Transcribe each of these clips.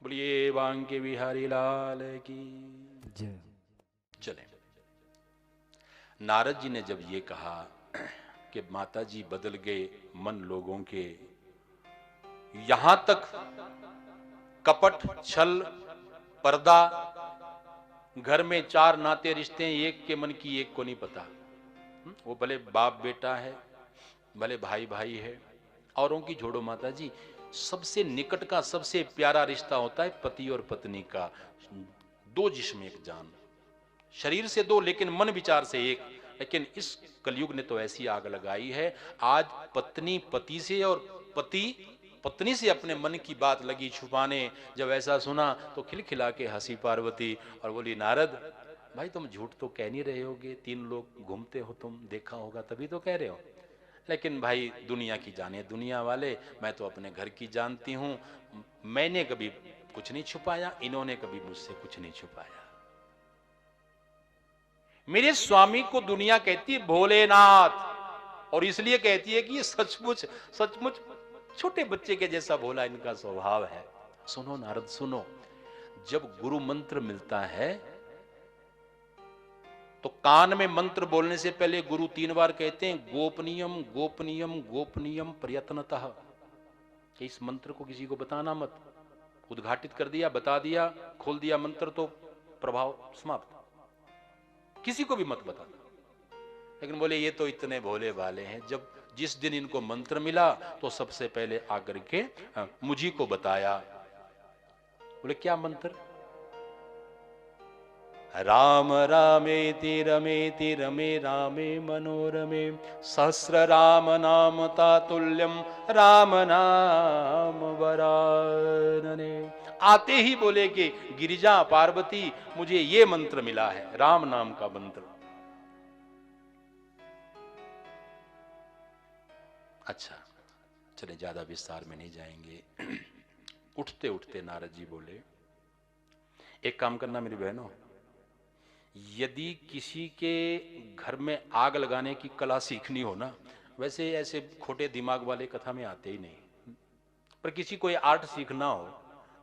बोलिए बांके बिहारी लाल की जय। चले। नारद जी ने जब ये कहा कि माता जी बदल गए मन लोगों के, यहां तक कपट छल पर्दा, घर में 4 नाते रिश्ते हैं, एक के मन की एक को नहीं पता। वो भले बाप बेटा है, भले भाई भाई है, औरों की छोड़ो माता जी, सबसे निकट का सबसे प्यारा रिश्ता होता है पति और पत्नी का। 2 जिस्म एक जान, शरीर से 2 लेकिन मन विचार से एक। लेकिन इस कलयुग ने तो ऐसी आग लगाई है, आज पत्नी पति से और पति पत्नी से अपने मन की बात लगी छुपाने। जब ऐसा सुना तो खिलखिला के हंसी पार्वती और बोली, नारद भाई तुम झूठ तो कह नहीं रहे होगे, 3 लोग घूमते हो, तुम देखा होगा तभी तो कह रहे हो। लेकिन भाई दुनिया की जाने दुनिया वाले, मैं तो अपने घर की जानती हूं। मैंने कभी कुछ नहीं छुपाया, इन्होंने कभी मुझसे कुछ नहीं छुपाया। मेरे स्वामी को दुनिया कहती है भोलेनाथ, और इसलिए कहती है कि ये सचमुच सचमुच छोटे बच्चे के जैसा भोला इनका स्वभाव है। सुनो नारद सुनो, जब गुरु मंत्र मिलता है तो कान में मंत्र बोलने से पहले गुरु 3 बार कहते हैं गोपनीयम गोपनीयम गोपनीयम प्रयत्नतः। इस मंत्र को किसी को बताना मत। उद्घाटित कर दिया, बता दिया, खोल दिया मंत्र तो प्रभाव समाप्त। किसी को भी मत बताना। लेकिन बोले ये तो इतने भोले भाले हैं, जब जिस दिन इनको मंत्र मिला तो सबसे पहले आकर के मुझी को बताया। बोले क्या मंत्र? राम रामेति रमेति रमे रामे मनोरमे सहस्र राम नाम तातुल्यम राम नाम वरानने। आते ही बोले कि गिरिजा पार्वती मुझे ये मंत्र मिला है, राम नाम का मंत्र। अच्छा चले, ज्यादा विस्तार में नहीं जाएंगे। उठते उठते नारद जी बोले, एक काम करना मेरी बहनों, यदि किसी के घर में आग लगाने की कला सीखनी हो ना, वैसे ऐसे खोटे दिमाग वाले कथा में आते ही नहीं, पर किसी को ये आर्ट सीखना हो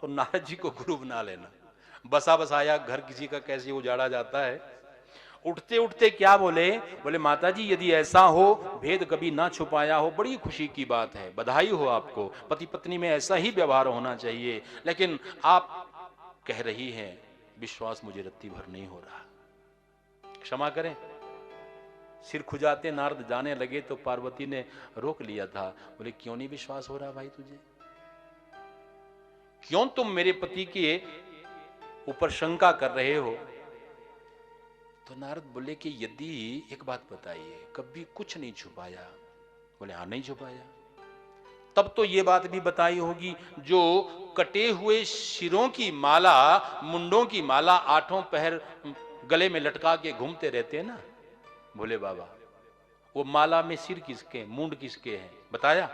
तो नारद जी को गुरु बना लेना। बसा बसाया घर किसी का कैसे उजाड़ा जाता है। उठते उठते क्या बोले? बोले माता जी यदि ऐसा हो, भेद कभी ना छुपाया हो, बड़ी खुशी की बात है, बधाई हो आपको, पति पत्नी में ऐसा ही व्यवहार होना चाहिए। लेकिन आप कह रही हैं, विश्वास मुझे रत्ती भर नहीं हो रहा, क्षमा करें। सिर खुजाते नारद जाने लगे तो पार्वती ने रोक लिया था। बोले क्यों नहीं विश्वास हो रहा भाई तुझे? क्यों तुम मेरे पति के ऊपर शंका कर रहे हो? तो नारद बोले कि यदि, एक बात बताइए, कभी कुछ नहीं छुपाया? बोले हाँ नहीं छुपाया। तब तो ये बात भी बताई होगी, जो कटे हुए सिरों की माला, मुंडों की माला 8 पहर गले में लटका के घूमते रहते हैं ना। बोले बाबा वो माला में सिर किसके, मुंड किसके हैं, बताया?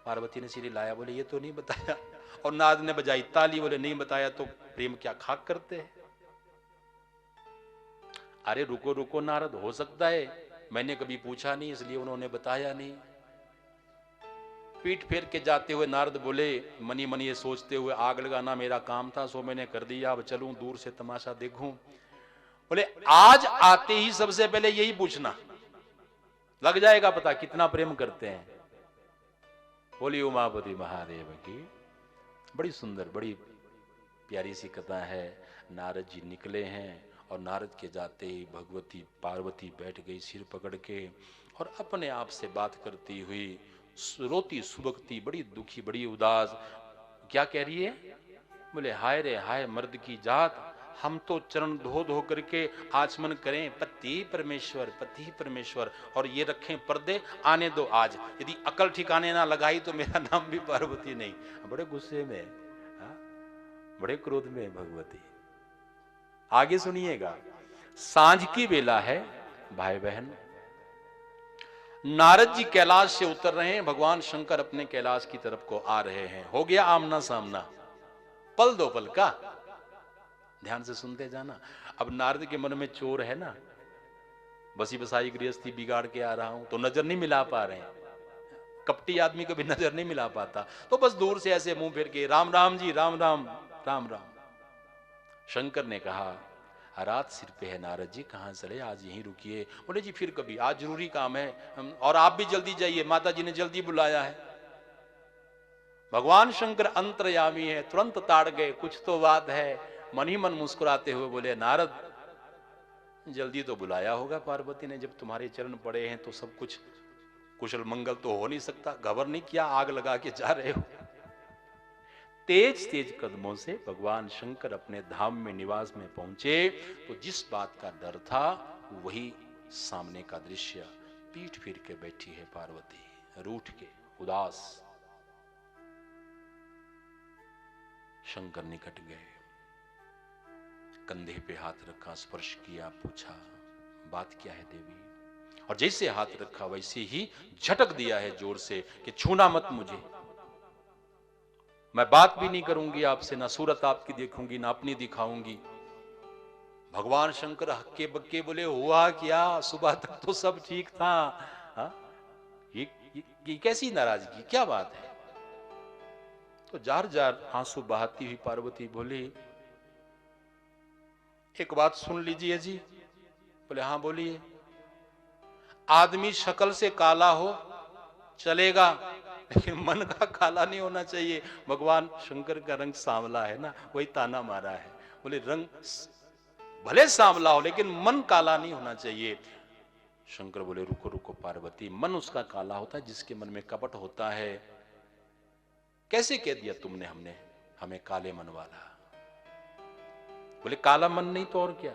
पार्वती ने सिर हिलाया, बोले ये तो नहीं बताया। और नारद ने बजाई ताली, बोले नहीं बताया तो प्रेम क्या खाक करते हैं? अरे रुको रुको नारद, हो सकता है मैंने कभी पूछा नहीं इसलिए उन्होंने बताया नहीं। पीठ फेर के जाते हुए नारद बोले, मनी मनी ये सोचते हुए, आग लगाना मेरा काम था सो मैंने कर दिया, अब चलूं दूर से तमाशा देखूं। बोले आज आते ही सबसे पहले यही पूछना, लग जाएगा पता कितना प्रेम करते हैं। बोली उमापति महादेव की। बड़ी सुंदर बड़ी प्यारी सी कथा है। नारद जी निकले हैं और नारद के जाते ही भगवती पार्वती बैठ गई सिर पकड़ के, और अपने आप से बात करती हुई, रोती सुबकती, बड़ी दुखी बड़ी उदास। क्या कह रही है? बोले हाय रे हाय मर्द की जात, हम तो चरण धो धो करके आचमन करें पति परमेश्वर, और ये रखें पर्दे, आने दो आज, यदि अकल ठिकाने ना लगाई तो मेरा नाम भी पार्वती नहीं। बड़े गुस्से में, बड़े क्रोध में भगवती। आगे सुनिएगा। सांझ की बेला है भाई बहन, नारद जी कैलाश से उतर रहे हैं, भगवान शंकर अपने कैलाश की तरफ को आ रहे हैं। हो गया आमना सामना, पल दो पल का, ध्यान से सुनते जाना। अब नारद के मन में चोर है ना, बसी बसाई गृहस्थी बिगाड़ के आ रहा हूं तो नजर नहीं मिला पा रहे हैं। कपटी आदमी कभी नजर नहीं मिला पाता, तो बस दूर से ऐसे मुंह फिर के राम राम जी, राम राम, राम राम। शंकर ने कहा, रात सिर पे है नारद जी, कहां चले, आज यहीं रुकिए। बोले जी फिर कभी, आज जरूरी काम है, और आप भी जल्दी जाइए, माता जी ने जल्दी बुलाया है। भगवान शंकर अंतर्यामी है, तुरंत ताड़ गए, कुछ तो बात है। मन ही मन मुस्कुराते हुए बोले, नारद जल्दी तो बुलाया होगा पार्वती ने, जब तुम्हारे चरण पड़े हैं तो सब कुछ कुशल मंगल तो हो नहीं सकता, घबर नहीं किया, आग लगा के जा रहे हो। तेज तेज कदमों से भगवान शंकर अपने धाम में, निवास में पहुंचे, तो जिस बात का डर था वही सामने का दृश्य। पीठ फिर के बैठी है पार्वती, रूठ के, उदास। शंकर निकट गए, कंधे पे हाथ रखा, स्पर्श किया, पूछा बात क्या है देवी। और जैसे हाथ रखा वैसे ही झटक दिया है जोर से कि छूना मत मुझे, मैं बात भी नहीं करूंगी आपसे, ना सूरत आपकी देखूंगी, ना अपनी दिखाऊंगी। भगवान शंकर हक्के बक्के बोले, हुआ क्या, सुबह तक तो सब ठीक था। हा? ये कैसी नाराजगी, क्या बात है। तो जार जार आंसू बहाती हुई पार्वती बोली, एक बात सुन लीजिए जी। बोले हाँ बोलिए। आदमी शक्ल से काला हो चलेगा, लेकिन मन का काला नहीं होना चाहिए। भगवान शंकर का रंग सांवला है ना, वही ताना मारा है। बोले रंग भले सांवला हो लेकिन मन काला नहीं होना चाहिए। शंकर बोले रुको रुको पार्वती, मन उसका काला होता है जिसके मन में कपट होता है। कैसे कह दिया तुमने हमें काले मन वाला। बोले काला मन नहीं तो और क्या।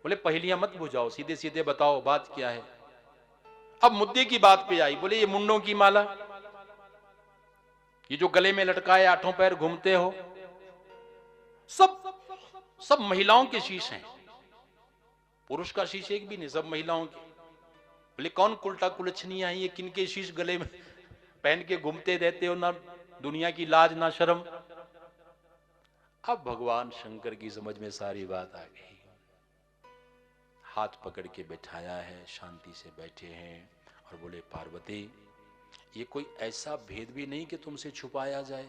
बोले पहेलियां मत बुझाओ, सीधे सीधे बताओ बात क्या है। अब मुद्दे की बात पे आई। बोले ये मुंडों की माला, ये जो गले में लटकाए आठों पैर घूमते हो, सब सब महिलाओं के शीश हैं, पुरुष का शीश एक भी नहीं, सब महिलाओं के। बोले कौन कुलटा कुलछनी आई, ये किनके शीश गले में पहन के घूमते रहते हो, ना दुनिया की लाज ना शर्म। अब भगवान शंकर की समझ में सारी बात आ गई। हाथ पकड़ के बैठाया है, शांति से बैठे हैं और बोले पार्वती ये कोई ऐसा भेद भी नहीं कि तुमसे छुपाया जाए,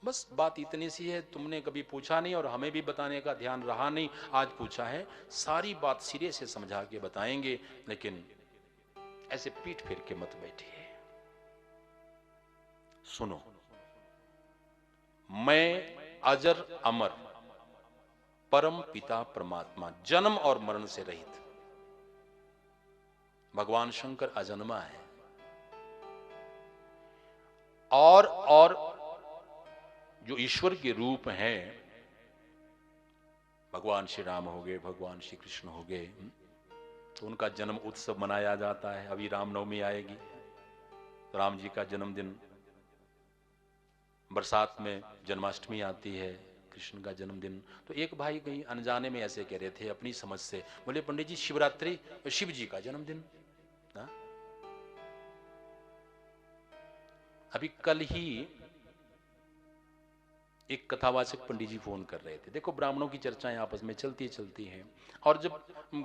बस बात इतनी सी है, तुमने कभी पूछा नहीं और हमें भी बताने का ध्यान रहा नहीं, आज पूछा है, सारी बात सिरे से समझा के बताएंगे, लेकिन ऐसे पीठ फेर के मत बैठिए। सुनो, मैं अजर अमर परम पिता परमात्मा, जन्म और मरण से रहित। भगवान शंकर अजन्मा है और जो ईश्वर के रूप हैं, भगवान श्री राम हो गए, भगवान श्री कृष्ण हो गए, तो उनका जन्म उत्सव मनाया जाता है। अभी रामनवमी आएगी, तो राम जी का जन्मदिन, बरसात में जन्माष्टमी आती है, कृष्ण का जन्मदिन। तो एक भाई कहीं अनजाने में ऐसे कह रहे थे अपनी समझ से, बोले पंडित जी शिवरात्रि शिव जी का जन्मदिन। अभी कल ही एक कथावाचक पंडित जी फोन कर रहे थे। देखो ब्राह्मणों की चर्चाएं आपस में चलती हैं, और जब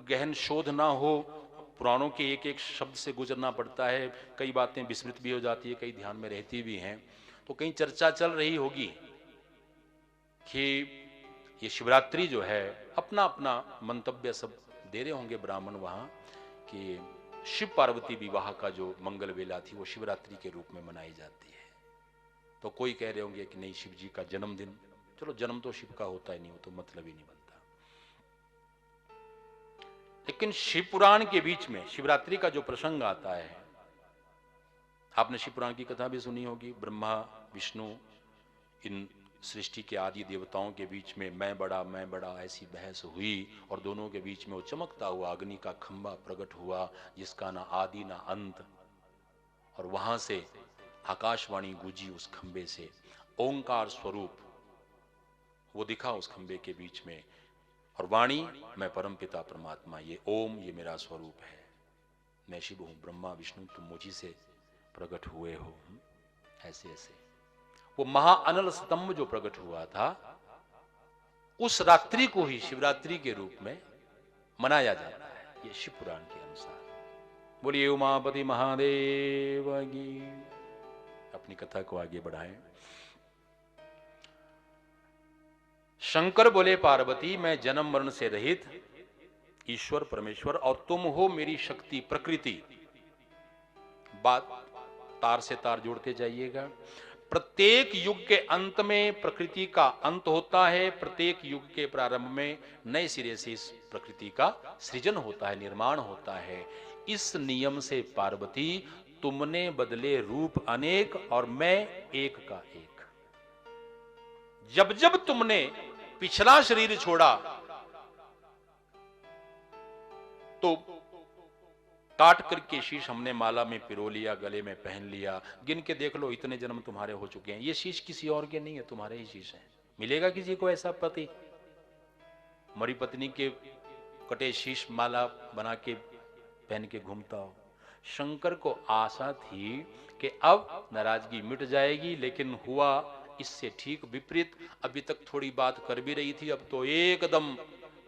गहन शोध ना हो, पुराणों के एक एक शब्द से गुजरना पड़ता है, कई बातें विस्मृत भी हो जाती है, कई ध्यान में रहती भी हैं। तो कहीं चर्चा चल रही होगी कि ये शिवरात्रि जो है, अपना अपना मंतव्य सब दे रहे होंगे ब्राह्मण वहां, कि शिव पार्वती विवाह का जो मंगल वेला थी वो शिवरात्रि के रूप में मनाई जाती है। तो कोई कह रहे होंगे कि नहीं शिव जी का जन्मदिन, चलो जन्म तो शिव का होता ही नहीं, हो तो मतलब ही नहीं बनता। लेकिन शिव पुराण के बीच में शिवरात्रि का जो प्रसंग आता है, आपने शिव पुराण की कथा भी सुनी होगी। ब्रह्मा विष्णु इन सृष्टि के आदि देवताओं के बीच में मैं बड़ा ऐसी बहस हुई, और दोनों के बीच में वो चमकता हुआ अग्नि का खंभा प्रकट हुआ, जिसका ना आदि ना अंत, और वहां से आकाशवाणी गूंजी उस खंबे से, ओंकार स्वरूप वो दिखा उस खंबे के बीच में, और वाणी मैं परमपिता परमात्मा, ये ओम ये मेरा स्वरूप है, मैं शिव हूं, ब्रह्मा विष्णु तुम मुझी से प्रकट हुए हो। ऐसे ऐसे वो महाअनल स्तंभ जो प्रकट हुआ था, उस रात्रि को ही शिवरात्रि के रूप में मनाया जाता है, ये शिव पुराण के अनुसार। बोलिए उमापति महादेव की। अपनी कथा को आगे बढ़ाएं। शंकर बोले पार्वती, मैं जन्म मरण से रहित ईश्वर परमेश्वर और तुम हो मेरी शक्ति प्रकृति। बात तार से तार जोड़ते जाइएगा। प्रत्येक युग के अंत में प्रकृति का अंत होता है, प्रत्येक युग के प्रारंभ में नए सिरे से इस प्रकृति का सृजन होता है, निर्माण होता है। इस नियम से पार्वती तुमने बदले रूप अनेक और मैं एक का एक। जब जब तुमने पिछला शरीर छोड़ा तो काट करके शीश हमने माला में पिरो लिया, गले में पहन लिया। गिन के देख लो, इतने जन्म तुम्हारे हो चुके हैं। ये शीश किसी और के नहीं है, तुम्हारे ही शीश हैं। मिलेगा किसी को ऐसा पति? मरी पत्नी के कटे शीश माला बना के पहन के घूमता हो। शंकर को आशा थी कि अब नाराजगी मिट जाएगी, लेकिन हुआ इससे ठीक विपरीत। अभी तक थोड़ी बात कर भी रही थी, अब तो एकदम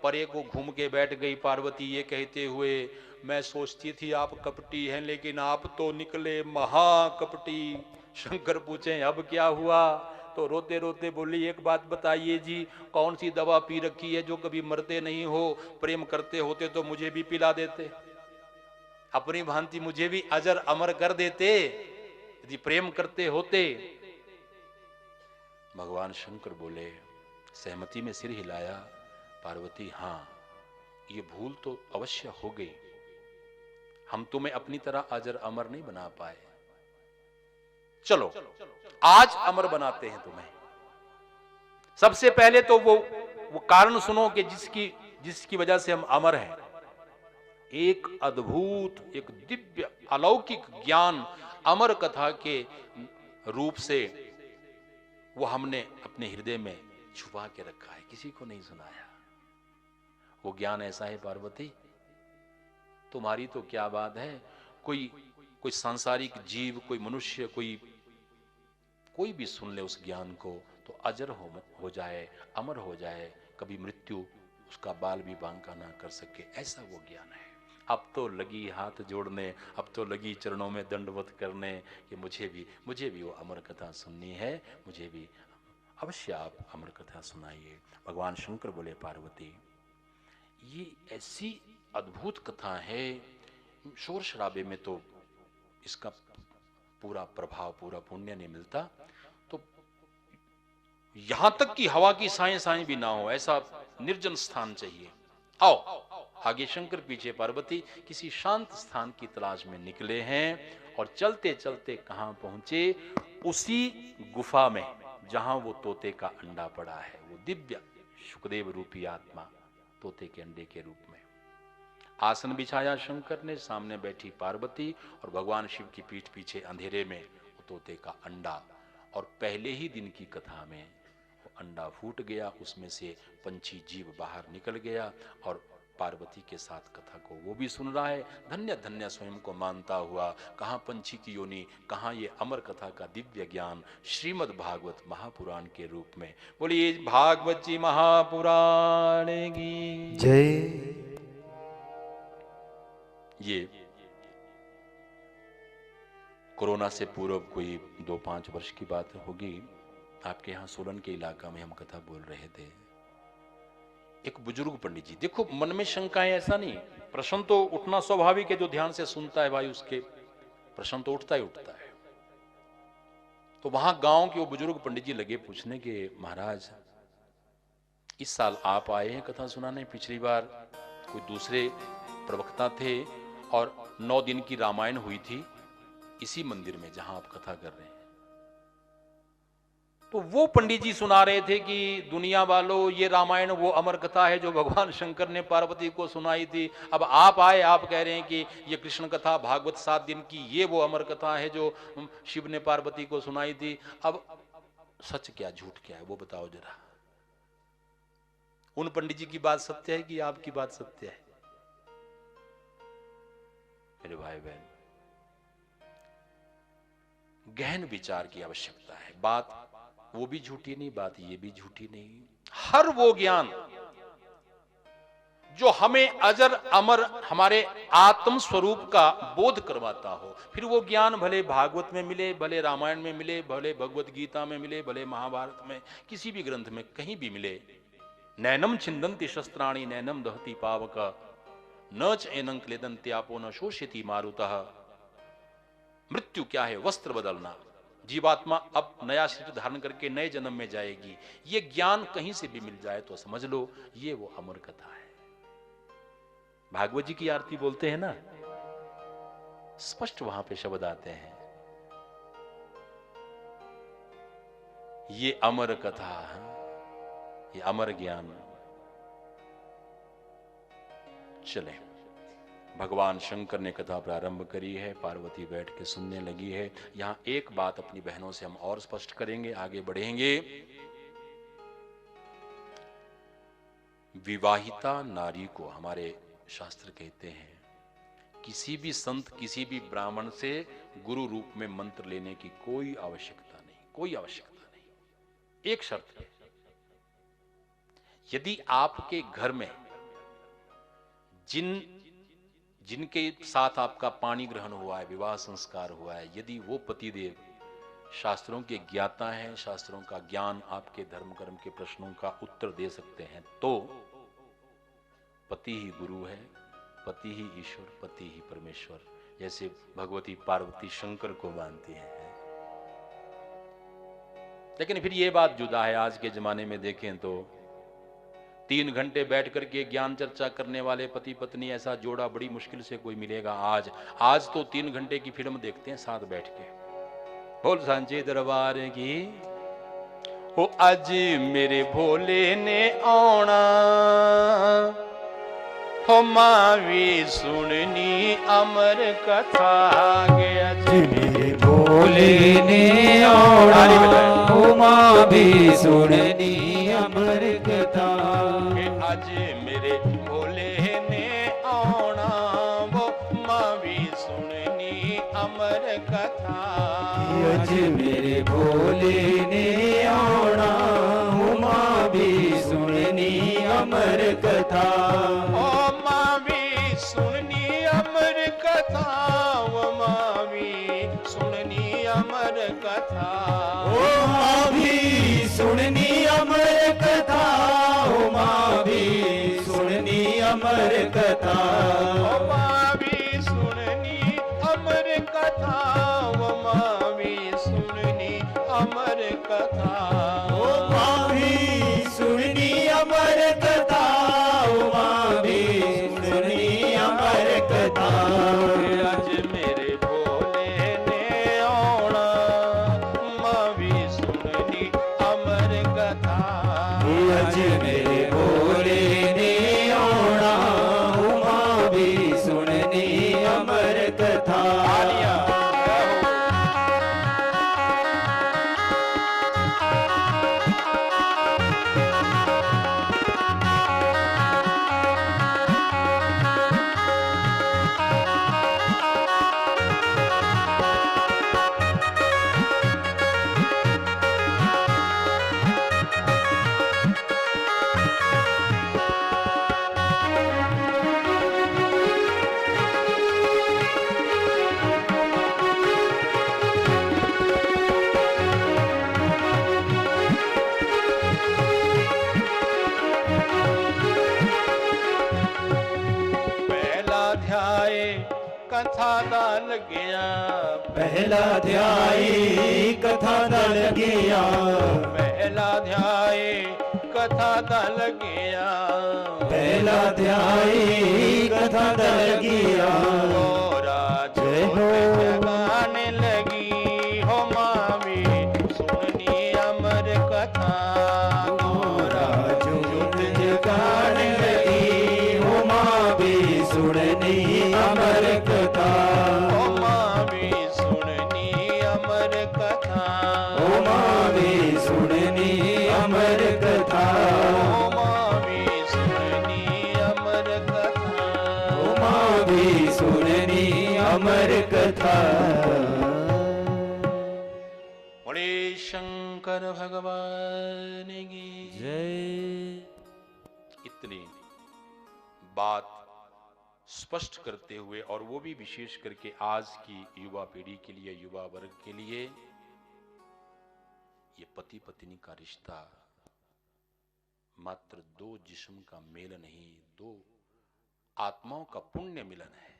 परे को घूम के बैठ गई पार्वती, ये कहते हुए, मैं सोचती थी आप कपटी हैं, लेकिन आप तो निकले महाकपटी। शंकर पूछे अब क्या हुआ? तो रोते रोते बोली, एक बात बताइए जी, कौन सी दवा पी रखी है जो कभी मरते नहीं हो? प्रेम करते होते तो मुझे भी पिला देते, अपनी भांति मुझे भी अजर अमर कर देते, यदि प्रेम करते होते। भगवान शंकर बोले, सहमति में सिर हिलाया। पार्वती, हां, ये भूल तो अवश्य हो गई। हम तुम्हें अपनी तरह अजर अमर नहीं बना पाए। चलो आज अमर बनाते हैं तुम्हें। सबसे पहले तो वो कारण सुनो कि जिसकी वजह से हम अमर हैं। एक अद्भुत, एक दिव्य अलौकिक ज्ञान अमर कथा के रूप से वो हमने अपने हृदय में छुपा के रखा है, किसी को नहीं सुनाया। वो ज्ञान ऐसा है पार्वती, तुम्हारी तो क्या बात है, कोई सांसारिक जीव, कोई मनुष्य, कोई भी सुन ले उस ज्ञान को तो अजर हो जाए, अमर हो जाए, कभी मृत्यु उसका बाल भी बांका ना कर सके, ऐसा वो ज्ञान है। अब तो लगी हाथ जोड़ने, अब तो लगी चरणों में दंडवत करने कि मुझे भी वो अमर कथा सुननी है, मुझे भी अवश्य आप अमर कथा सुनाइए। भगवान शंकर बोले, पार्वती, ये ऐसी अद्भुत कथा है, शोर शराबे में तो इसका पूरा प्रभाव, पूरा पुण्य नहीं मिलता, तो यहां तक कि हवा की साएं साएं भी ना हो, ऐसा निर्जन स्थान चाहिए। आओ आगे शंकर, पीछे पार्वती किसी शांत स्थान की तलाश में निकले हैं और चलते चलते कहां पहुंचे? उसी गुफा में जहां वो तोते का अंडा पड़ा है, वो दिव्य शुकदेव रूपी आत्मा तोते के अंडे के रूप में। आसन बिछाया शंकर ने, सामने बैठी पार्वती और भगवान शिव की पीठ पीछे अंधेरे में वो तोते का अंडा। और पहले ही दिन की कथा में वो अंडा फूट गया, उसमें से पंछी जीव बाहर निकल गया और पार्वती के साथ कथा को वो भी सुन रहा है, धन्य धन्य स्वयं को मानता हुआ। कहां पंछी की योनि, कहां ये अमर कथा का दिव्य ज्ञान श्रीमद् भागवत महापुराण के रूप में। बोलिए भागवत जी महापुराण की जय। ये कोरोना से पूर्व कोई 2-5 वर्ष की बात होगी। आपके यहाँ सोलन के इलाका में हम कथा बोल रहे थे। एक बुजुर्ग पंडित जी, देखो मन में शंकाएं, ऐसा नहीं, प्रश्न तो उठना स्वाभाविक है, जो ध्यान से सुनता है भाई उसके प्रश्न तो उठता ही उठता है। तो वहां गांव के वो बुजुर्ग पंडित जी लगे पूछने के, महाराज इस साल आप आए हैं कथा सुनाने, पिछली बार कोई दूसरे प्रवक्ता थे और 9 दिन की रामायण हुई थी इसी मंदिर में जहां आप कथा कर रहे हैं। तो वो पंडित जी सुना रहे थे कि दुनिया वालों, ये रामायण वो अमर कथा है जो भगवान शंकर ने पार्वती को सुनाई थी। अब आप आए, आप कह रहे हैं कि ये कृष्ण कथा भागवत 7 दिन की, ये वो अमर कथा है जो शिव ने पार्वती को सुनाई थी। अब सच क्या झूठ क्या है वो बताओ जरा। उन पंडित जी की बात सत्य है कि आपकी बात सत्य है? मेरे भाई बहन, गहन विचार की आवश्यकता है। बात वो भी झूठी नहीं, बात ये भी झूठी नहीं। हर वो ज्ञान जो हमें अजर अमर हमारे आत्म स्वरूप का बोध करवाता हो। फिर वो ज्ञान भले भागवत में मिले, भले रामायण में मिले, भले भगवत गीता में मिले, भले महाभारत में, किसी भी ग्रंथ में कहीं भी मिले। नैनम छिंदन्ति शस्त्राणि नैनम दहति पावक न च एनं क्लेदन्ति आपो न शोषयति मारुतः। मृत्यु क्या है? वस्त्र बदलना। जीवात्मा अब नया शरीर धारण करके नए जन्म में जाएगी। ये ज्ञान कहीं से भी मिल जाए तो समझ लो ये वो अमर कथा है। भागवत जी की आरती बोलते हैं ना, स्पष्ट वहां पे शब्द आते हैं, ये अमर कथा, ये अमर ज्ञान। चले, भगवान शंकर ने कथा प्रारंभ करी है, पार्वती बैठ के सुनने लगी है। यहां एक बात अपनी बहनों से हम और स्पष्ट करेंगे, आगे बढ़ेंगे। विवाहिता नारी को हमारे शास्त्र कहते हैं किसी भी संत, किसी भी ब्राह्मण से गुरु रूप में मंत्र लेने की कोई आवश्यकता नहीं, कोई आवश्यकता नहीं। एक शर्त है, यदि आपके घर में जिनके साथ आपका पाणी ग्रहण हुआ है, विवाह संस्कार हुआ है, यदि वो पतिदेव शास्त्रों के ज्ञाता हैं, शास्त्रों का ज्ञान, आपके धर्म कर्म के प्रश्नों का उत्तर दे सकते हैं, तो पति ही गुरु है, पति ही ईश्वर, पति ही परमेश्वर, जैसे भगवती पार्वती शंकर को मानती हैं। लेकिन फिर ये बात जुदा है, आज के जमाने में देखें तो 3 घंटे बैठ करके ज्ञान चर्चा करने वाले पति पत्नी ऐसा जोड़ा बड़ी मुश्किल से कोई मिलेगा। आज तो 3 घंटे की फिल्म देखते हैं साथ बैठ के। बोल सांचे दरबार की। ओ अज मेरे भोले ने आना, हो मावी सुननी अमर कथा गे। अज मेरे भोले ने आना, हो मावी सुननी अमर कथा। आज मेरे भोले ने आना, वो मावी सुननी अमर कथा। आज मेरे भोले ने आना, हो मावी सुननी अमर कथा। ओ मावी सुननी अमर कथा, वो मावी सुननी अमर कथा। ओ मावी सुननी अमर कथा, ओ मावी सुननी अमर कथा। ओ मावी सुननी अमर कथा, वो मावी सुननी अमर कथा। ओ मावी सुननी अमर कथा, ओ मावी सुननी अमर कथा। आज मेरे भोले ने आना, मावी सुननी अमर कथा। आज मेरे भोले ने आना, ओ मावी सुननी अमर कथा। कथा दा लगिया, पहला ध्याई कथा दा लगिया। पहला ध्याय कथा दा लगिया। पहला ध्याई कथा दा लगिया। राज जगाने लगी, हो मावी सुननी अमर कथा। राजूत जगाने लगी, हो मावी सुननी अमर कथा। ओ मावी सुननी अमर कथा। ओ मावी सुननी अमर कथा। ओ मावी सुननी अमर कथा। ओ मावी सुननी अमर कथा। बोले शंकर भगवान की जय। इतनी बात स्पष्ट करते हुए, और वो भी विशेष करके आज की युवा पीढ़ी के लिए, युवा वर्ग के लिए, ये पति पत्नी का रिश्ता मात्र दो जिस्म का मेल नहीं, दो आत्माओं का पुण्य मिलन है।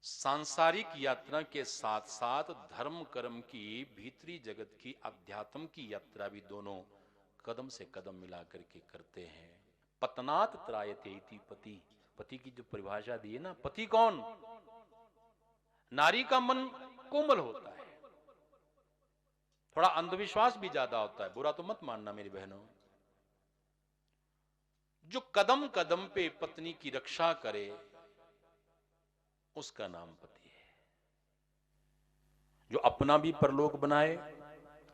सांसारिक यात्रा के साथ साथ धर्म कर्म की, भीतरी जगत की, अध्यात्म की यात्रा भी दोनों कदम से कदम मिला करके करते हैं। पतनात् त्रायते इति पति, पति की जो परिभाषा दी है ना, पति कौन? नारी का मन कोमल होता है, थोड़ा अंधविश्वास भी ज्यादा होता है, बुरा तो मत मानना मेरी बहनों। जो कदम कदम पे पत्नी की रक्षा करे उसका नाम पति है। जो अपना भी परलोक बनाए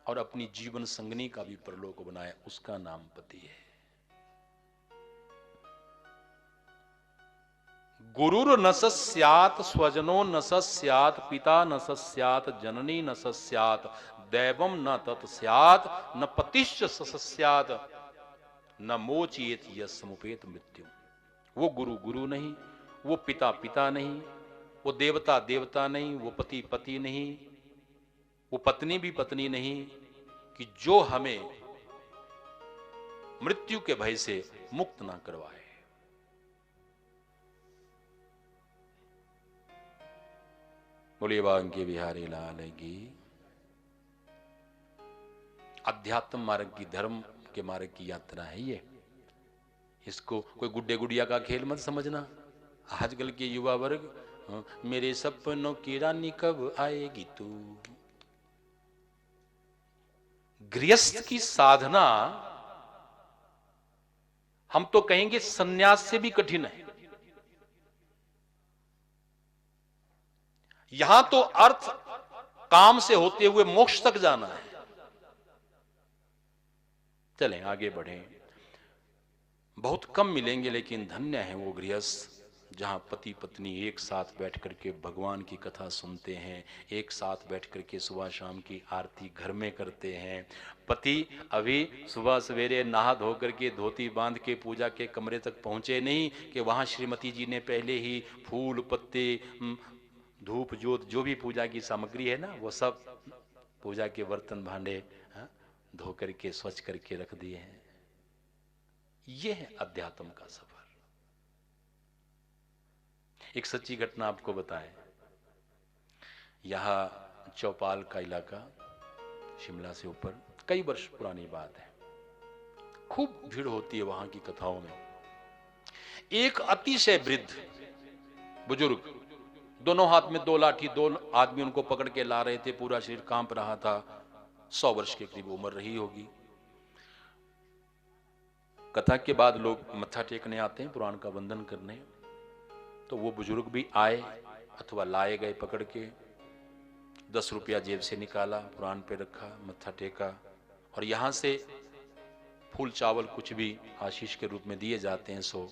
और अपनी जीवन संगनी का भी परलोक बनाए उसका नाम पति है। गुरुर न सस्यात् स्वजनो न सस्यात् पिता न सस्यात् जननी न सस्यात् दैवम न तत् स्यात् न पतिश्च सस्यात् न मोचयेत यस्मुपेत मृत्यु। वो गुरु गुरु नहीं, वो पिता पिता नहीं, वो देवता देवता नहीं, वो पति पति नहीं, वो पत्नी भी पत्नी नहीं, कि जो हमें मृत्यु के भय से मुक्त ना करवाए। बोलिए बांके बिहारी लाल की। अध्यात्म मार्ग की, धर्म के मार्ग की यात्रा है ये। इसको कोई गुड्डे गुड़िया का खेल मत समझना। आजकल के युवा वर्ग, मेरे सपनों की रानी कब आएगी तू। गृहस्थ की साधना हम तो कहेंगे सन्यास से भी कठिन है। यहां तो अर्थ काम से होते हुए मोक्ष तक जाना है। चलें आगे बढ़ें। बहुत कम मिलेंगे लेकिन धन्य है वो गृहस्थ जहां पति पत्नी एक साथ बैठ करके भगवान की कथा सुनते हैं, एक साथ बैठ करके सुबह शाम की आरती घर में करते हैं। पति अभी सुबह सवेरे नहा धो करके धोती बांध के पूजा के कमरे तक पहुंचे नहीं कि वहां श्रीमती जी ने पहले ही फूल पत्ते धूप जोत जो भी पूजा की सामग्री है ना, वो सब पूजा के बर्तन भांडे धो करके स्वच्छ करके रख दिए हैं। यह है अध्यात्म का सफर। एक सच्ची घटना आपको बताएं। यहां चौपाल का इलाका, शिमला से ऊपर, कई वर्ष पुरानी बात है, खूब भीड़ होती है वहां की कथाओं में। एक अतिशय वृद्ध बुजुर्ग, दोनों हाथ में दो लाठी, दो आदमी उनको पकड़ के ला रहे थे, पूरा शरीर कांप रहा था, 100 वर्ष के करीब उम्र रही होगी। कथा के बाद लोग मत्था टेकने आते हैं, पुराण का वंदन करने, तो वो बुजुर्ग भी आए अथवा लाए गए पकड़ के। 10 रुपया जेब से निकाला, पुराण पे रखा, मत्था टेका, और यहां से फूल चावल कुछ भी आशीष के रूप में दिए जाते हैं, सो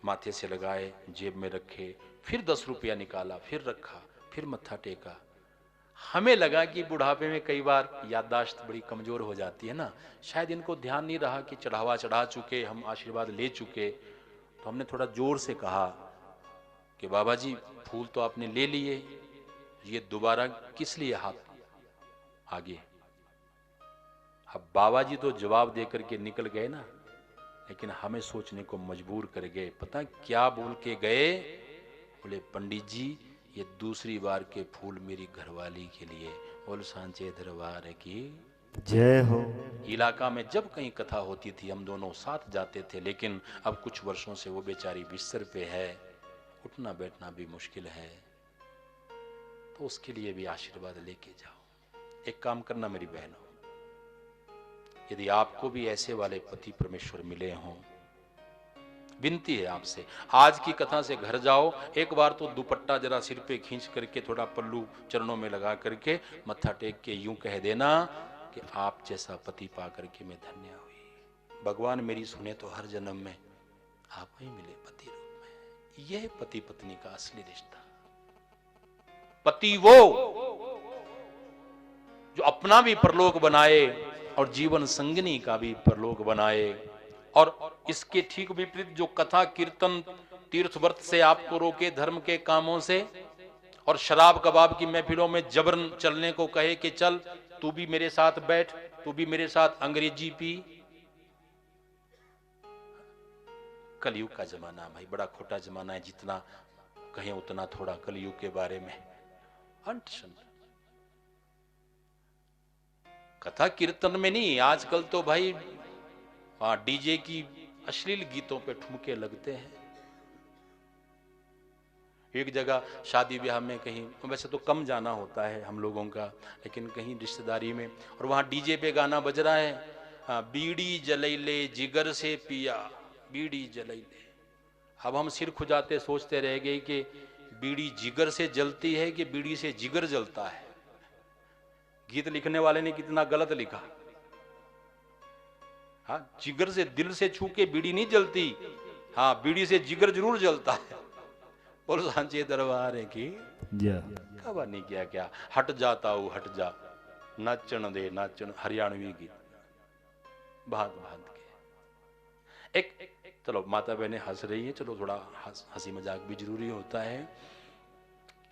माथे से लगाए, जेब में रखे, फिर 10 रुपया निकाला, फिर रखा, फिर मत्था टेका। हमें लगा कि बुढ़ापे में कई बार याददाश्त बड़ी कमजोर हो जाती है ना, शायद इनको ध्यान नहीं रहा कि चढ़ावा चढ़ा चुके, हम आशीर्वाद ले चुके। तो हमने थोड़ा जोर से कहा कि बाबा जी फूल तो आपने ले लिए, ये दोबारा किस लिए हाथ आगे। अब बाबा जी तो जवाब देकर के निकल गए ना, लेकिन हमें सोचने को मजबूर कर गए। पता क्या बोल के गए? बोले पंडित जी ये दूसरी बार के फूल मेरी घरवाली के लिए। बोल सांचे दरबार की जय हो। इलाका में जब कहीं कथा होती थी हम दोनों साथ जाते थे, लेकिन अब कुछ वर्षों से वो बेचारी बिस्तर पे है, उठना बैठना भी मुश्किल है, तो उसके लिए भी आशीर्वाद लेके जाओ। एक काम करना मेरी बहनों, यदि आपको भी ऐसे वाले पति परमेश्वर मिले हों, विनती है आपसे, आज की कथा से घर जाओ, एक बार तो दुपट्टा जरा सिर पे खींच करके, थोड़ा पल्लू चरणों में लगा करके, मत्था टेक के यूं कह देना कि आप जैसा पति पा करके मैं धन्य हुई। भगवान मेरी सुने तो हर जन्म में आप ही मिले पति रूप में। यह पति पत्नी का असली रिश्ता। पति वो जो अपना भी परलोक बनाए और जीवन संगिनी का भी परलोक बनाए, और इसके ठीक विपरीत जो कथा कीर्तन तीर्थ व्रत से आपको रोके, धर्म के कामों से, और शराब कबाब की महफिलों में जबरन चलने को कहे कि चल तू भी मेरे साथ बैठ, तू भी मेरे साथ अंग्रेजी पी। कलयुग का जमाना भाई बड़ा खोटा जमाना है, जितना कहें उतना थोड़ा कलयुग के बारे में। कथा कीर्तन में नहीं, आजकल तो भाई डीजे की अश्लील गीतों पे ठुमके लगते हैं। एक जगह शादी ब्याह में कहीं, वैसे तो कम जाना होता है हम लोगों का, लेकिन कहीं रिश्तेदारी में, और वहां डीजे पे गाना बज रहा है, बीड़ी जलैले जिगर से पिया, बीड़ी जलैले। अब हम सिर खुजाते सोचते रह गए कि बीड़ी जिगर से जलती है कि बीड़ी से जिगर जलता है। गीत लिखने वाले ने कितना गलत लिखा। हाँ, जिगर से दिल से छू के बीड़ी नहीं जलती, हाँ बीड़ी से जिगर जरूर जलता है। बोलो सांचे दरबार है कि खबर नहीं क्या क्या। हट जाता हूं हट जा, नाचन दे नाचन, हरियाणवी गीत भांत भांत के। एक चलो माता बहनें हंस रही है, चलो थोड़ा हंसी मजाक भी जरूरी होता है।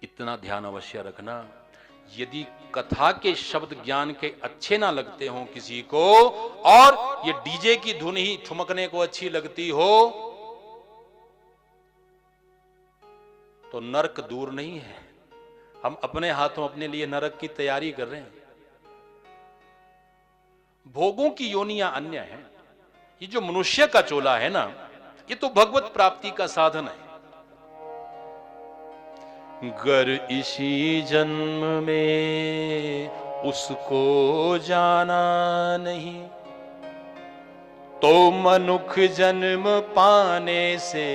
इतना ध्यान अवश्य रखना, यदि कथा के शब्द ज्ञान के अच्छे ना लगते हो किसी को, और ये डीजे की धुन ही ठुमकने को अच्छी लगती हो, तो नरक दूर नहीं है। हम अपने हाथों अपने लिए नरक की तैयारी कर रहे हैं। भोगों की योनियां अन्य है। ये जो मनुष्य का चोला है ना, ये तो भगवत प्राप्ति का साधन है। गर इसी जन्म में उसको जाना नहीं, तो मनुख जन्म पाने से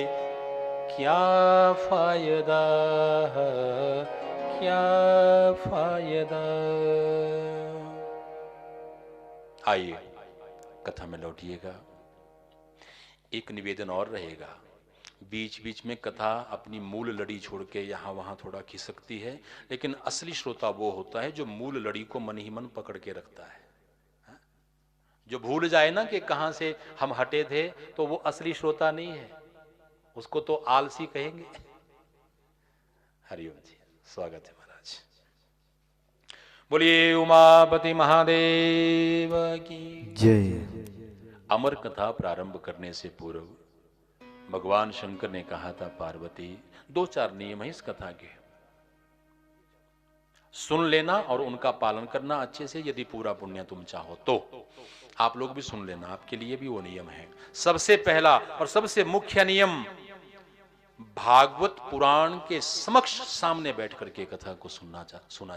क्या फायदा, क्या फायदा। आइए कथा में लौटिएगा। एक निवेदन और रहेगा, बीच बीच में कथा अपनी मूल लड़ी छोड़ के यहां वहां थोड़ा खिसकती है, लेकिन असली श्रोता वो होता है जो मूल लड़ी को मन ही मन पकड़ के रखता है। जो भूल जाए ना कि कहां से हम हटे थे, तो वो असली श्रोता नहीं है, उसको तो आलसी कहेंगे। हरिओम जी, स्वागत है महाराज। बोलिए उमापति महादेव की जय। अमर कथा प्रारंभ करने से पूर्व भगवान शंकर ने कहा था, पार्वती 2-4 नियम है इस कथा के, सुन लेना और उनका पालन करना अच्छे से, यदि पूरा पुण्य तुम चाहो तो। आप लोग भी सुन लेना, आपके लिए भी वो नियम है। सबसे पहला और सबसे मुख्य नियम, भागवत पुराण के समक्ष सामने बैठ करके कथा को सुना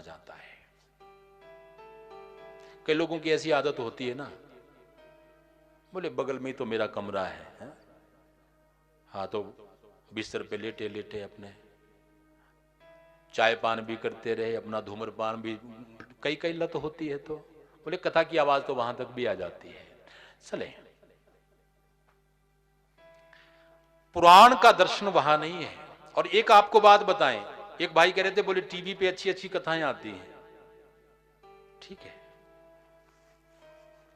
जाता है। कई लोगों की ऐसी आदत होती है ना, बोले बगल में ही तो मेरा कमरा है? हाँ, तो बिस्तर पे लेटे लेटे अपने चाय पान भी करते रहे, अपना धूम्रपान भी, कई कई लत होती है, तो बोले कथा की आवाज तो वहां तक भी आ जाती है। चले, पुराण का दर्शन वहां नहीं है। और एक आपको बात बताएं, एक भाई कह रहे थे, बोले टीवी पे अच्छी अच्छी कथाएं आती हैं। ठीक है,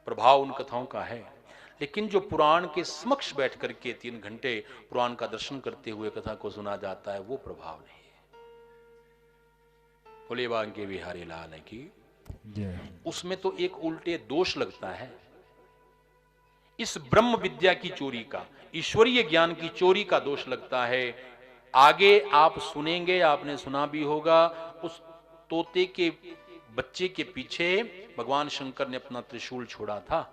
प्रभाव उन कथाओं का है, लेकिन जो पुराण के समक्ष बैठ करके 3 घंटे पुराण का दर्शन करते हुए कथा को सुना जाता है, वो प्रभाव नहीं है। बोले बांके बिहारी लाल की, उसमें तो एक उल्टे दोष लगता है। इस ब्रह्म विद्या की चोरी का, ईश्वरीय ज्ञान की चोरी का दोष लगता है। आगे आप सुनेंगे, आपने सुना भी होगा, उस तोते के बच्चे के पीछे भगवान शंकर ने अपना त्रिशूल छोड़ा था।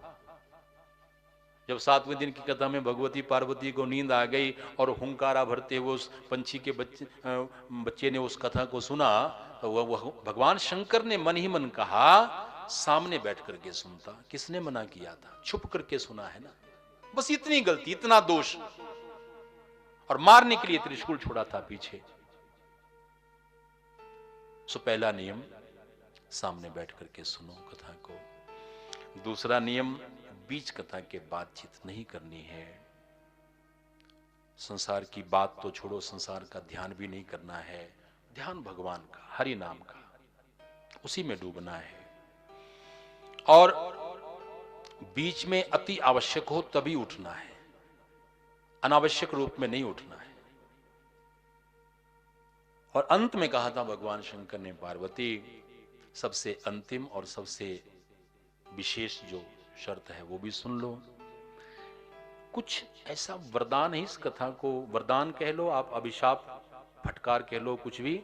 जब 7वें दिन की कथा में भगवती पार्वती को नींद आ गई और हुंकारा भरते हुए उस पंछी के बच्चे ने उस कथा को सुना, तो वह भगवान शंकर ने मन ही मन कहा, सामने बैठ करके सुनता। किसने मना किया था? छुप करके सुना है ना। बस इतनी गलती, इतना दोष, और मारने के लिए त्रिशूल छोड़ा था पीछे। सो पहला नियम, सामने बैठ करके सुनो कथा को। दूसरा नियम, बीच कथा के बातचीत नहीं करनी है। संसार की बात तो छोड़ो, संसार का ध्यान भी नहीं करना है। ध्यान भगवान का, हरि नाम का, उसी में डूबना है। और बीच में अति आवश्यक हो तभी उठना है। अनावश्यक रूप में नहीं उठना है। और अंत में कहा था भगवान शंकर ने, पार्वती सबसे अंतिम और सबसे विशेष जो शर्त है वो भी सुन लो। कुछ ऐसा वरदान है इस कथा को, वरदान कह लो आप, अभिशाप फटकार कह लो, कुछ भी।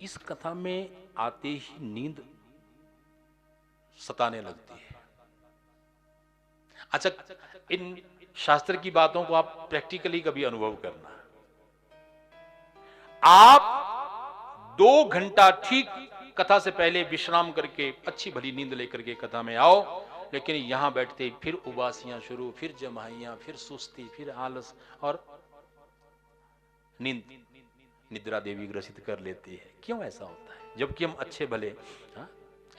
इस कथा में आते ही नींद सताने लगती है। अच्छा, इन शास्त्र की बातों को आप प्रैक्टिकली कभी अनुभव करना। आप 2 घंटा ठीक कथा से पहले विश्राम करके अच्छी भली नींद लेकर के कथा में आओ, लेकिन यहां बैठते फिर उबासियां शुरू, फिर जमाइयां, फिर सुस्ती, फिर आलस, और नींद निद्रा देवी ग्रसित कर लेती है। क्यों ऐसा होता है? जबकि हम अच्छे भले, हाँ?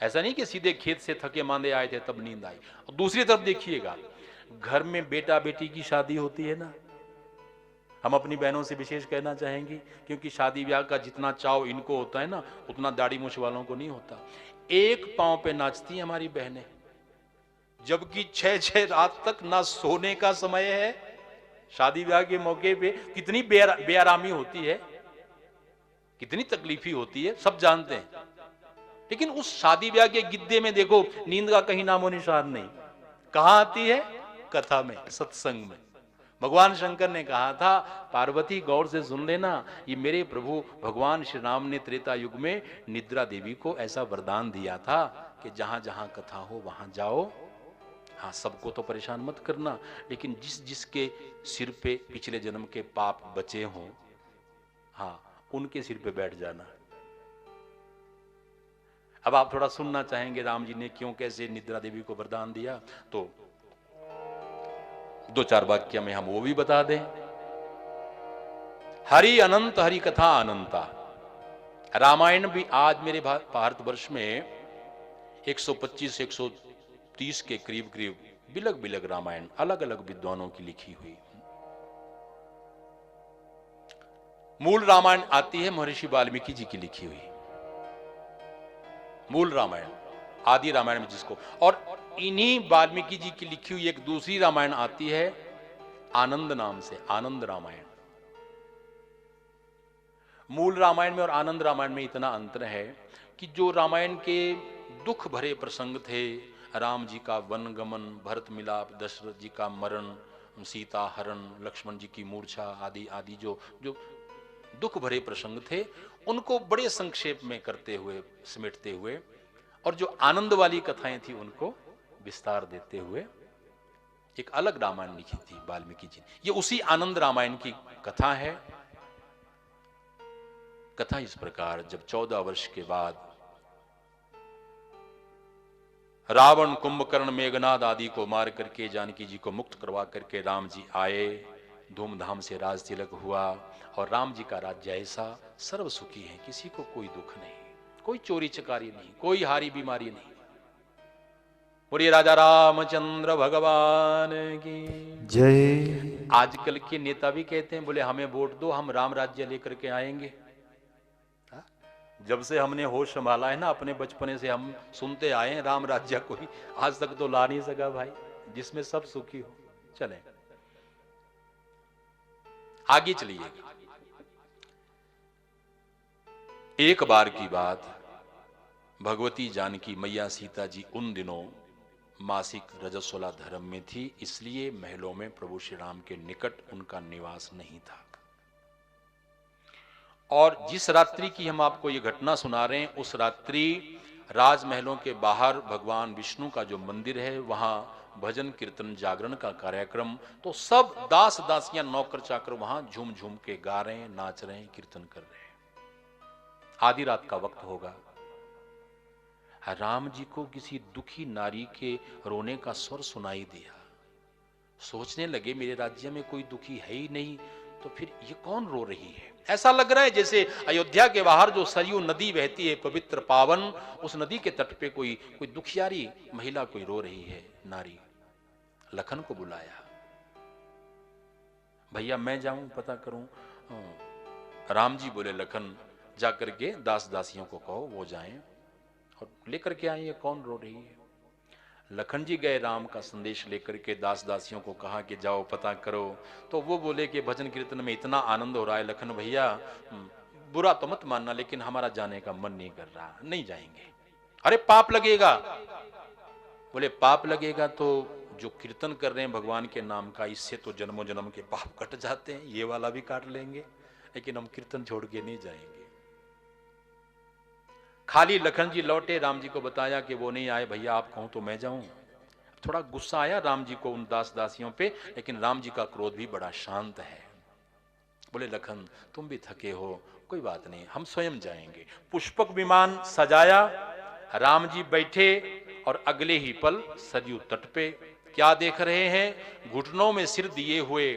ऐसा नहीं कि सीधे खेत से थके मांदे आए थे तब नींद आई। और दूसरी तरफ देखिएगा, घर में बेटा बेटी की शादी होती है ना, हम अपनी बहनों से विशेष कहना चाहेंगे, क्योंकि शादी ब्याह का जितना चाव इनको होता है ना, उतना दाढ़ी मूछ वालों को नहीं होता। एक पांव पे नाचती हमारी बहनें, जबकि 6-6 रात तक ना सोने का समय है। शादी ब्याह के मौके पे कितनी बेआरामी होती है, कितनी तकलीफी होती है, सब जानते हैं। लेकिन उस शादी ब्याह के गिद्दे में देखो, नींद का कहीं नामो निशान नहीं। कहां आती है? कथा में, सत्संग में। भगवान शंकर ने कहा था, पार्वती गौर से सुन लेना, ये मेरे प्रभु भगवान श्री राम ने त्रेता युग में निद्रा देवी को ऐसा वरदान दिया था कि जहां जहां कथा हो वहां जाओ। हाँ, सबको तो परेशान मत करना, लेकिन जिस जिसके सिर पे पिछले जन्म के पाप बचे हों, हाँ, उनके सिर पे बैठ जाना। अब आप थोड़ा सुनना चाहेंगे राम जी ने क्यों कैसे निद्रा देवी को वरदान दिया, तो 2-4 वाक्य में हम वो भी बता दें। हरि अनंत, हरि कथा अनंता। रामायण भी आज मेरे भारतवर्ष में 125-130 के करीब करीब बिलग बिलग रामायण अलग अलग विद्वानों की लिखी हुई। मूल रामायण आती है महर्षि वाल्मीकि जी की लिखी हुई, मूल रामायण, आदि रामायण में जिसको, और इन्हीं वाल्मीकि जी की लिखी हुई एक दूसरी रामायण आती है आनंद नाम से, आनंद रामायण। मूल रामायण में और आनंद रामायण में इतना अंतर है कि जो रामायण के दुख भरे प्रसंग थे, राम जी का वन गमन, भरत मिलाप, दशरथ जी का मरण, सीता हरण, लक्ष्मण जी की मूर्छा आदि आदि जो जो दुख भरे प्रसंग थे, उनको बड़े संक्षेप में करते हुए, समेटते हुए, और जो आनंद वाली कथाएं थी उनको विस्तार देते हुए एक अलग रामायण लिखी थी वाल्मीकि जी। ये उसी आनंद रामायण की कथा है। कथा इस प्रकार, जब 14 वर्ष के बाद रावण, कुंभकर्ण, मेघनाद आदि को मार करके जानकी जी को मुक्त करवा करके राम जी आए, धूमधाम से राज तिलक हुआ, और राम जी का राज्य ऐसा सर्व सुखी है, किसी को कोई दुख नहीं, कोई चोरी चकारी नहीं, कोई हारी बीमारी नहीं। बोलिए राजा रामचंद्र भगवान की जय। आजकल के नेता भी कहते हैं, बोले हमें वोट दो, हम राम राज्य लेकर के आएंगे। जब से हमने होश संभाला है ना, अपने बचपने से हम सुनते आए हैं राम राज्य, कोई आज तक तो ला नहीं सका भाई, जिसमें सब सुखी हो। चले आगे चलिए। एक बार की बात, भगवती जानकी मैया सीता जी उन दिनों मासिक रजस्वला धर्म में थी, इसलिए महलों में प्रभु श्री राम के निकट उनका निवास नहीं था। और जिस रात्रि की हम आपको ये घटना सुना रहे हैं, उस रात्रि राजमहलों के बाहर भगवान विष्णु का जो मंदिर है, वहां भजन कीर्तन जागरण का कार्यक्रम, तो सब दास दासियां नौकर चाकर वहां झूम झूम के गा रहे हैं, नाच रहे हैं, कीर्तन कर रहे हैं। आधी रात का वक्त होगा। राम जी को किसी दुखी नारी के रोने का स्वर सुनाई दिया। सोचने लगे मेरे राज्य में कोई दुखी है ही नहीं, तो फिर ये कौन रो रही है? ऐसा लग रहा है जैसे अयोध्या के बाहर जो सरयू नदी बहती है पवित्र पावन, उस नदी के तट पे कोई दुखियारी महिला कोई रो रही है, नारी। लखन को बुलाया, भैया मैं जाऊं पता करूं? राम जी बोले, लखन जाकर के दास दासियों को कहो वो जाएं और लेकर के आए, कौन रो रही है? लखन जी गए राम का संदेश लेकर के, दास दासियों को कहा कि जाओ पता करो। तो वो बोले कि भजन कीर्तन में इतना आनंद हो रहा है लखन भैया, बुरा तो मत मानना, लेकिन हमारा जाने का मन नहीं कर रहा, नहीं जाएंगे। अरे पाप लगेगा। बोले पाप लगेगा तो जो कीर्तन कर रहे हैं भगवान के नाम का, इससे तो जन्मों जन्म के पाप कट जाते हैं, ये वाला भी काट लेंगे, लेकिन हम कीर्तन छोड़ के नहीं जाएंगे। खाली लखन जी लौटे, राम जी को बताया कि वो नहीं आए, भैया आप कहो तो मैं जाऊं। थोड़ा गुस्सा आया राम जी को उन दास दासियों पे, लेकिन राम जी का क्रोध भी बड़ा शांत है। बोले लखन तुम भी थके हो, कोई बात नहीं, हम स्वयं जाएंगे। पुष्पक विमान सजाया, राम जी बैठे और अगले ही पल सरयू तट पे क्या देख रहे हैं? घुटनों में सिर दिए हुए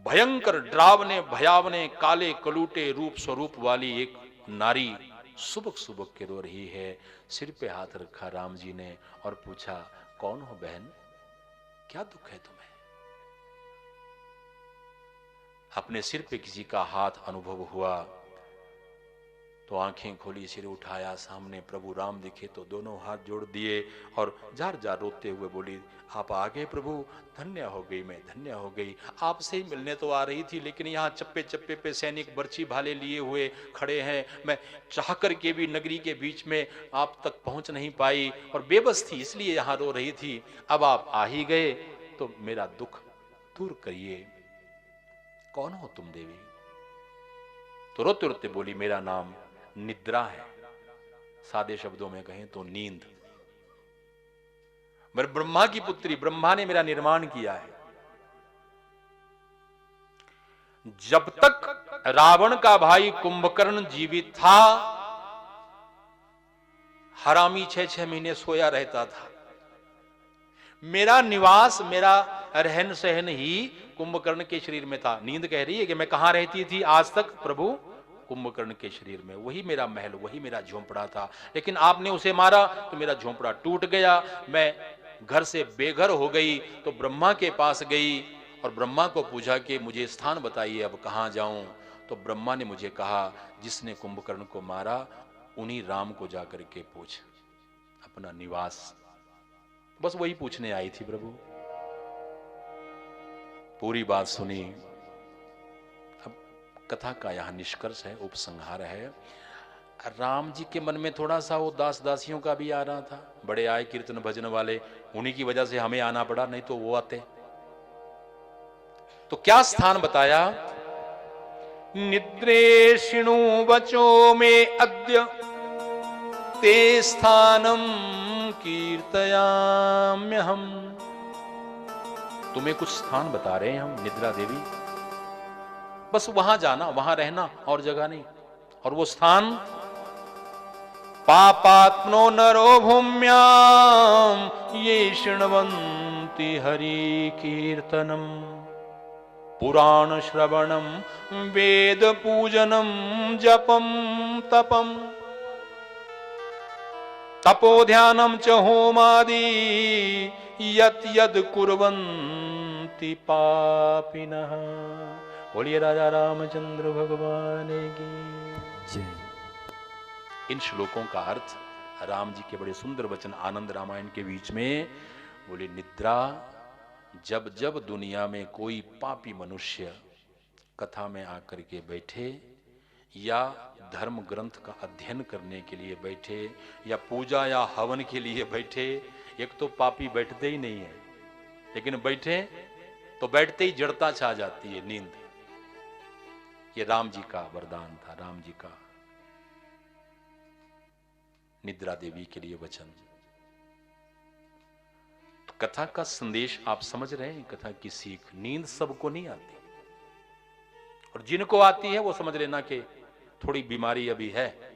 भयंकर डरावने भयावने काले कलूटे रूप स्वरूप वाली एक नारी सुबक सुबक के रो रही है। सिर पे हाथ रखा राम जी ने और पूछा, कौन हो बहन, क्या दुख है तुम्हें? अपने सिर पे किसी का हाथ अनुभव हुआ तो आंखें खोली, सिर उठाया, सामने प्रभु राम दिखे तो दोनों हाथ जोड़ दिए और जार जार रोते हुए बोली, आप आ गए प्रभु, धन्य हो गई मैं, धन्य हो गई। आपसे ही मिलने तो आ रही थी, लेकिन यहाँ चप्पे चप्पे पे सैनिक बर्छी भाले लिए हुए खड़े हैं, मैं चाह कर के भी नगरी के बीच में आप तक पहुंच नहीं पाई और बेबस थी, इसलिए यहाँ रो रही थी। अब आप आ ही गए तो मेरा दुख दूर करिए। कौन हो तुम देवी? तो रोते रोते बोली, मेरा नाम निद्रा है, सादे शब्दों में कहें तो नींद। मैं ब्रह्मा की पुत्री, ब्रह्मा ने मेरा निर्माण किया है। जब तक रावण का भाई कुंभकर्ण जीवित था, हरामी 6-6 महीने सोया रहता था। मेरा निवास, मेरा रहन सहन ही कुंभकर्ण के शरीर में था। नींद कह रही है कि मैं कहां रहती थी आज तक प्रभु? कुंभकर्ण के शरीर में। वही मेरा महल, वही मेरा झोंपड़ा था, लेकिन आपने उसे मारा तो मेरा झोंपड़ा टूट गया, मैं घर से बेघर हो गई। तो ब्रह्मा के पास गई और ब्रह्मा को पूछा कि मुझे स्थान बताइए, अब कहां जाऊं? तो ब्रह्मा ने मुझे कहा, जिसने कुंभकर्ण को मारा उन्हीं राम को जाकर के पूछ अपना निवास। बस वही पूछने आई थी प्रभु। पूरी बात सुनी। कथा का यहां निष्कर्ष है, उपसंहार है। राम जी के मन में थोड़ा सा वो दास दासियों का भी आ रहा था। बड़े आए कीर्तन भजन वाले, उन्हीं की वजह से हमें आना पड़ा, नहीं तो वो आते। तो क्या स्थान बताया? निद्रेषिणु वचो में अद्य ते स्थानम कीर्तयाम्यहम्। तुम्हें कुछ स्थान बता रहे हैं हम, निद्रा देवी, बस वहां जाना, वहां रहना, और जगह नहीं। और वो स्थान, पापात्मनो नरो भूम्याम ये शृण्वन्ति हरि कीर्तनम पुराण श्रवणम वेद पूजनम जपम तपम तपो ध्यानम च होमादि यत् यद् कुर्वन्ति पापिनः। बोलिए राजा रामचंद्र भगवान की जय। इन श्लोकों का अर्थ, राम जी के बड़े सुंदर वचन आनंद रामायण के बीच में बोले, निद्रा, जब जब दुनिया में कोई पापी मनुष्य कथा में आकर के बैठे या धर्म ग्रंथ का अध्ययन करने के लिए बैठे या पूजा या हवन के लिए बैठे, एक तो पापी बैठते ही नहीं है, लेकिन बैठे तो बैठते ही जड़ता छा जाती है, नींद। ये राम जी का वरदान था, राम जी का निद्रा देवी के लिए वचन। तो कथा का संदेश आप समझ रहे हैं, कथा की सीख। नींद सबको नहीं आती, और जिनको आती है वो समझ लेना कि थोड़ी बीमारी अभी है,